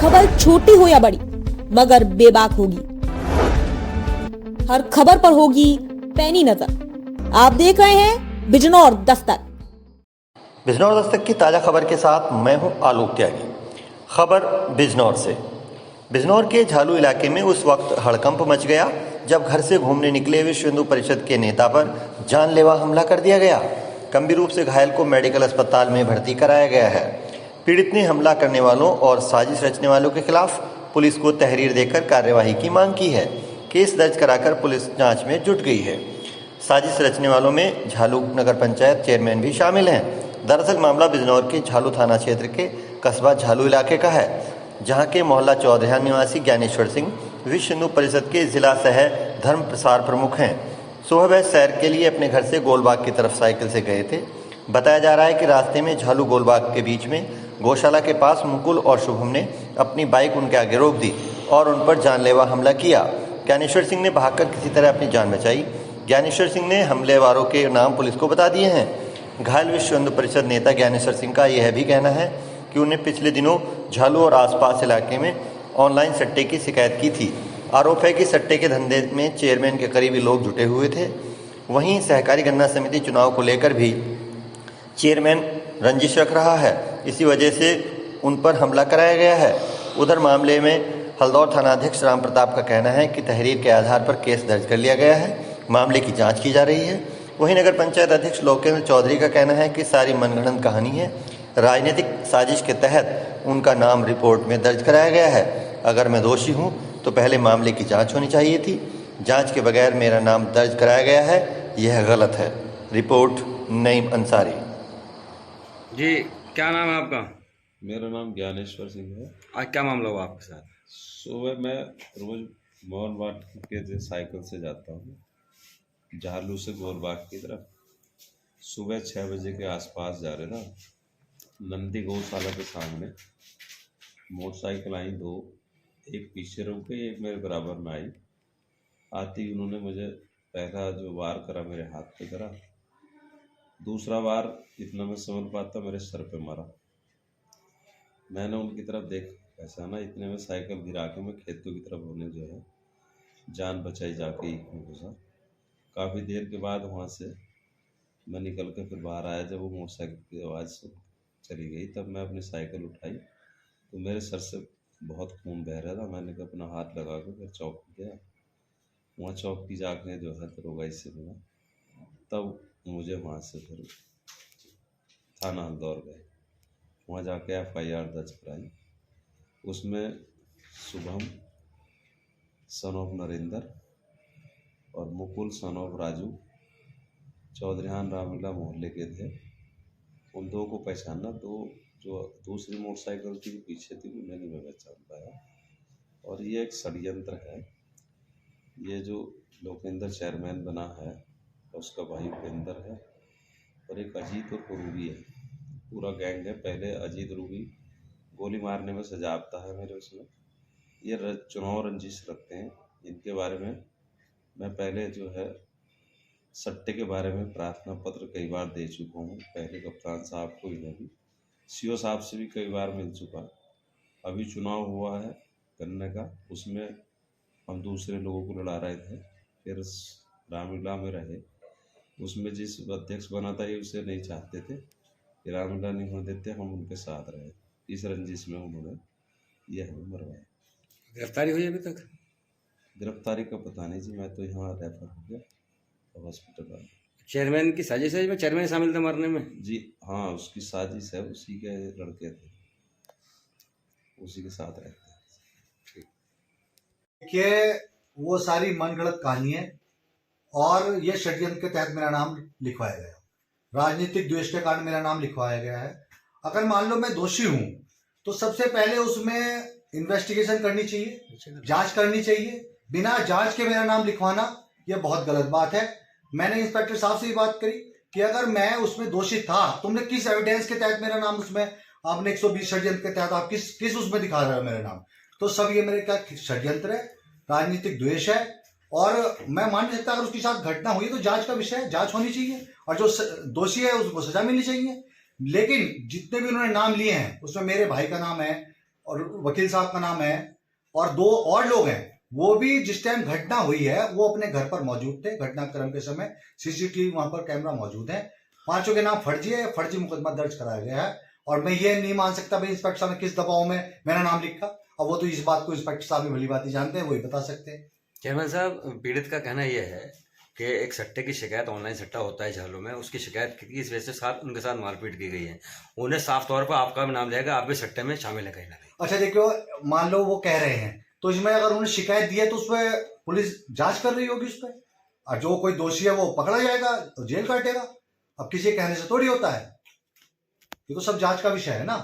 खबर छोटी हो या बड़ी मगर बेबाक होगी। हर खबर पर होगी पैनी नजर। आप देख रहे हैं बिजनौर दस्तक। बिजनौर दस्तक की ताज़ा खबर के साथ मैं हूं आलोक त्यागी। खबर बिजनौर से। बिजनौर के झालू इलाके में उस वक्त हड़कंप मच गया जब घर से घूमने निकले विश्व हिंदू परिषद के नेता पर जानलेवा हमला कर दिया गया। गंभीर रूप से घायल को मेडिकल अस्पताल में भर्ती कराया गया है। पीड़ित ने हमला करने वालों और साजिश रचने वालों के खिलाफ पुलिस को तहरीर देकर कार्यवाही की मांग की है। केस दर्ज कराकर पुलिस जांच में जुट गई है। साजिश रचने वालों में झालू नगर पंचायत चेयरमैन भी शामिल हैं। दरअसल मामला बिजनौर के झालू थाना क्षेत्र के कस्बा झालू इलाके का है, जहां के मोहल्ला चौधरियान निवासी ज्ञानेश्वर सिंह विश्व हिंदू परिषद के जिला सह धर्म प्रसार प्रमुख हैं। सुबह वह सैर के लिए अपने घर से गोलबाग की तरफ साइकिल से गए थे। बताया जा रहा है कि रास्ते में झालू गोलबाग के बीच में गौशाला के पास मुकुल और शुभम ने अपनी बाइक उनके आगे रोक दी और उन पर जानलेवा हमला किया। ज्ञानेश्वर सिंह ने भागकर किसी तरह अपनी जान बचाई। ज्ञानेश्वर सिंह ने हमलेवारों के नाम पुलिस को बता दिए हैं। घायल विश्व हिंदू परिषद नेता ज्ञानेश्वर सिंह का यह भी कहना है कि उन्हें पिछले दिनों झालू और आसपास इलाके में ऑनलाइन सट्टे की शिकायत की थी। आरोप है कि सट्टे के धंधे में चेयरमैन के करीबी लोग जुटे हुए थे। वहीं सहकारी गन्ना समिति चुनाव को लेकर भी चेयरमैन रंजिश रख रहा है, इसी वजह से उन पर हमला कराया गया है। उधर मामले में हल्दौर थानाध्यक्ष राम प्रताप का कहना है कि तहरीर के आधार पर केस दर्ज कर लिया गया है। मामले की जांच की जा रही है। वहीं नगर पंचायत अध्यक्ष लोकेंद्र चौधरी का कहना है कि सारी मनगढ़ंत कहानी है। राजनीतिक साजिश के तहत उनका नाम रिपोर्ट में दर्ज कराया गया है। अगर मैं दोषी हूं तो पहले मामले की जांच होनी चाहिए थी। जांच के बगैर मेरा नाम दर्ज कराया गया है, यह गलत है। रिपोर्ट नईम अंसारी। जी, क्या नाम है आपका? मेरा नाम ज्ञानेश्वर सिंह है। आज क्या मामला हुआ आपके साथ? सुबह मैं रोज मोहन बाग के साइकिल से जाता हूँ झालू से गोलबाग की तरफ। सुबह 6 बजे के आसपास जा रहे था, नंदी गौशाला के सामने मोटरसाइकिल आई दो, एक पीछे रुक गई, एक मेरे बराबर में आई। आती उन्होंने मुझे पहला जो वार करा मेरे हाथ पे करा, दूसरा वार इतना मैं समझ पाता मेरे सर पे मारा। मैंने उनकी तरफ देख पहचाना, इतने में साइकिल गिरा के मैं खेतों की तरफ होने जो है जान बचाई जाके एक में घुसा। काफ़ी देर के बाद वहाँ से मैं निकल के फिर बाहर आया। जब वो मोटरसाइकिल की आवाज़ से चली गई तब मैं अपनी साइकिल उठाई तो मेरे सर से बहुत खून बह रहा था। मैंने कहा अपना हाथ लगा के फिर चौक गया। वहाँ चौक की जाके जो है दरोगा से मिला, तब मुझे वहाँ से फिर थाना हल्दौर गए। वहाँ जाके FIR दर्ज कराई। उसमें शुभम सन ऑफ नरेंद्र और मुकुल सन ऑफ राजू चौधरियान रामलीला मोहल्ले के थे। उन दो को पहचाना। दो जो दूसरी मोटरसाइकिल थी पीछे थी उन्हें नहीं मैं पहचान पाया। और ये एक षड्यंत्र है। ये जो लोकेंद्र चेयरमैन बना है उसका भाई उपेंद्र है और एक अजीत और रूबी है। पूरा गैंग है। पहले अजीत रूबी गोली मारने में सजावता है मेरे उसमें। ये चुनाव रंजिश रखते हैं। इनके बारे में मैं पहले जो है सट्टे के बारे में प्रार्थना पत्र कई बार दे चुका हूँ। पहले कप्तान साहब को, इन्हें भी, CO साहब से भी कई बार मिल चुका। अभी चुनाव हुआ है गन्ने का, उसमें हम दूसरे लोगों को लड़ा रहे थे। फिर रामलीला में रहे, उसमें जिस अध्यक्ष बना था ये उसे नहीं चाहते थे कि रामलीला नहीं होने देते, हम उनके साथ रहे। इस रंजिश में उन्होंने ये हमें मरवाया। गिरफ्तारी हुई अभी तक? गिरफ्तारी का पता नहीं जी, मैं तो यहाँ रेफर हो गया तो हॉस्पिटल आ गया। चेयरमैन की साजिश है, इसमें चेयरमैन शामिल थे मारने में? जी हाँ, उसकी साजिश है। उसी के लड़के थे, उसी के साथ रहते हैं। देखिए, वो सारी मनगढ़ंत कहानी है और ये षड्यंत्र के तहत मेरा नाम लिखवाया गया। राजनीतिक द्वेष के कारण मेरा नाम लिखवाया गया है। अगर मान लो मैं दोषी हूं तो सबसे पहले उसमें इन्वेस्टिगेशन करनी चाहिए, जांच करनी चाहिए। बिना जांच के मेरा नाम लिखवाना यह बहुत गलत बात है। मैंने इंस्पेक्टर साहब से भी बात करी कि अगर मैं उसमें दोषी था, तुमने किस एविडेंस के तहत मेरा नाम उसमें, आपने 120 षड्यंत्र के तहत आप किस उसमें दिखा रहे हो मेरा नाम? तो सब ये मेरे का षड्यंत्र है, राजनीतिक द्वेष है और मैं मान नहीं सकता। अगर उसके साथ घटना हुई तो जांच का विषय है, जांच होनी चाहिए और जो दोषी है उसको सजा मिलनी चाहिए। लेकिन जितने भी उन्होंने नाम लिए हैं उसमें मेरे भाई का नाम है, और वकील साहब का नाम है, और 2 और लोग हैं, वो भी जिस टाइम घटना हुई है वो अपने घर पर मौजूद थे। घटनाक्रम के समय सीसीटीवी वहां पर कैमरा मौजूद है। 5 के नाम फर्जी है, फर्जी मुकदमा दर्ज कराया गया है। और मैं ये नहीं मान सकता भाई इंस्पेक्टर साहब ने किस दबाव में मेरा नाम लिखा। अब वो तो इस बात को इंस्पेक्टर साहब भी भली बात ही जानते हैं, वही बता सकते हैं। चेयरमैन साहब, पीड़ित का कहना यह है कि एक सट्टे की शिकायत, ऑनलाइन सट्टा होता है झालू में, उसकी शिकायत की इस वजह से उनके साथ मारपीट की गई है। उन्हें साफ तौर पर आपका भी नाम लिया, आप भी सट्टे में शामिल है कहीं ना कहीं। अच्छा देखो, मान लो वो कह रहे हैं, तो इसमें अगर उन्होंने शिकायत दी है तो उस पर पुलिस जांच कर रही होगी उस पर, और जो कोई दोषी है वो पकड़ा जाएगा तो जेल काटेगा। अब किसी के कहने से थोड़ी होता है, ये तो सब जांच का विषय है ना।